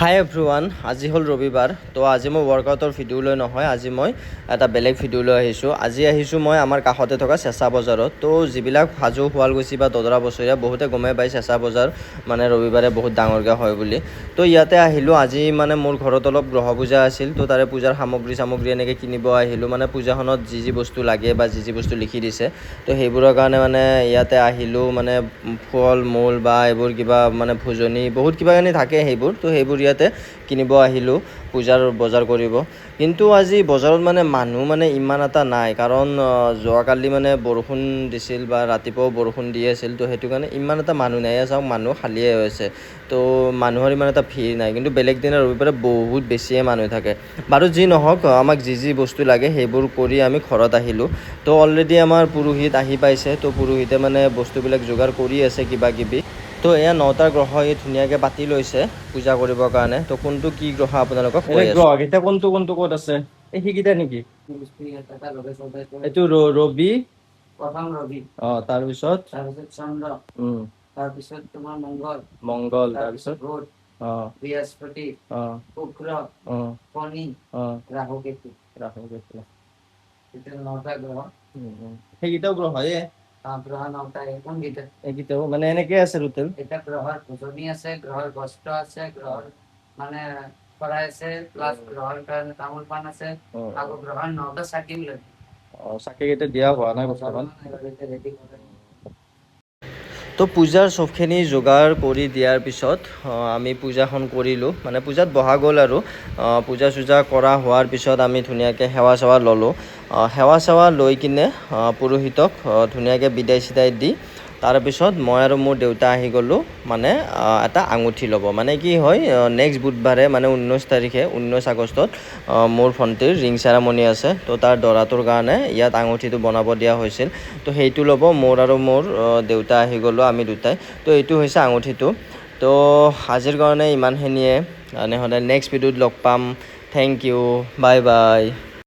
হাই everyone, আজি হ'ল ৰবিবাৰ। তো আজি মই ৱৰ্কআউটৰ ভিডিঅ' লৈ নহয়, আজি মই এটা বেলেগ ভিডিঅ' লৈ আহিছোঁ। আজি আহিছোঁ মই আমাৰ কাষতে থকা চেঁচা বজাৰত। তো যিবিলাক হাজো শুৱালকুছি বা দদৰা বছৰীয়া বহুতে গমেই পায় চেঁচা বজাৰ মানে ৰবিবাৰে বহুত ডাঙৰকৈ হয় বুলি। তো ইয়াতে আহিলোঁ। আজি মানে মোৰ ঘৰত অলপ গ্ৰহ পূজা আছিল। তো তাৰে পূজাৰ সামগ্ৰী এনেকৈ কিনিব আহিলোঁ। মানে পূজাখনত যি বস্তু লাগে বা যি বস্তু লিখি দিছে, তো সেইবোৰৰ কাৰণে মানে ইয়াতে আহিলোঁ। মানে ফল মূল বা এইবোৰ কিবা মানে ভোজনী বহুত কিবা কিনি থাকে সেইবোৰ। তো সেইবোৰ ইয়াতে কিনিব আহিলোঁ পূজাৰ বজাৰ কৰিব। কিন্তু আজি বজাৰত মানে মানুহ মানে ইমান এটা নাই, কাৰণ যোৱাকালি মানে বৰষুণ দিছিল বা ৰাতিপুৱাও বৰষুণ দি আছিল। তো সেইটো কাৰণে ইমান এটা মানুহ নাই। চাওক মানুহ খালীয়ে হৈ আছে। তো মানুহৰ ইমান এটা ভিৰ নাই, কিন্তু বেলেগ দিনা ৰবিবাৰে বহুত বেছিয়ে মানুহ থাকে। বাৰু যি নহওক, আমাক যি বস্তু লাগে সেইবোৰ কৰি আমি ঘৰত আহিলোঁ। তো অলৰেডি আমাৰ পুৰোহিত আহি পাইছে। তো পুৰোহিতে মানে বস্তুবিলাক যোগাৰ কৰি আছে কিবা কিবি। তো এয়া 9টা গ্ৰহ এই ধুনীয়াকৈ পাতি লৈছে পূজা কৰিবৰ কাৰণে। তো কোনটো কি গ্ৰহ আপোনালোকক কৈ আছোঁ। গ্ৰহকেইটা কোনটো ক'ত আছে? এই সেইকেইটা নেকি? এইটো ৰবি, প্ৰথম ৰবি, তাৰপিছত চন্দ্ৰ, তাৰপিছত তোমাৰ মংগল, তাৰপিছত বুধ, বৃহস্পতি, শুক্ৰ, শনি, ৰাহু কেতু। এতিয়া 9টা গ্ৰহ। সেইকেইটাও গ্ৰহ হয়ে। গ্ৰহ 9টা, এইকেইটাও মানে এনেকৈ আছে টোটেল। এতিয়া গ্ৰহৰ ভোজনী আছে, গ্ৰহৰ বস্ত্ৰ আছে, গ্ৰহৰ মানে শৰাই আছে, প্লাছ গ্ৰহৰ কাৰণে তামোল পাণ আছে, আকৌ গ্ৰহৰ 9টা চাকি লাগে। চাকিকেইটা দিয়া হোৱা নাই বৰ্তমান। ৰেডি কৰে। তো পূজাৰ চবখিনি যোগাৰ কৰি দিয়াৰ পিছত আমি পূজাখন কৰিলোঁ। মানে পূজাত বহা গ'ল আৰু পূজা চূজা কৰা হোৱাৰ পিছত আমি ধুনীয়াকৈ সেৱা চেৱা ল'লোঁ। সেৱা চেৱা লৈ কিনে পুৰোহিতক ধুনীয়াকৈ বিদায় চিদায় দি তাৰপিছত মই আৰু মোৰ দেউতা আহি গ'লোঁ মানে এটা আঙুঠি ল'ব। মানে কি হয়, নেক্সট বুধবাৰে মানে 19 আগষ্টত মোৰ ভণ্টিৰ ৰিং চেৰামনি আছে। তো তাৰ দৰাটোৰ কাৰণে ইয়াত আঙুঠিটো বনাব দিয়া হৈছিল। তো সেইটো ল'ব। মোৰ আৰু মোৰ দেউতা আহি গ'লোঁ, আমি দুটাই। তো এইটো হৈছে আঙুঠিটো। তো আজিৰ কাৰণে ইমানখিনিয়ে। এনেহ'লে নেক্সট ভিডিঅ'ত লগ পাম। Thank you, bye by.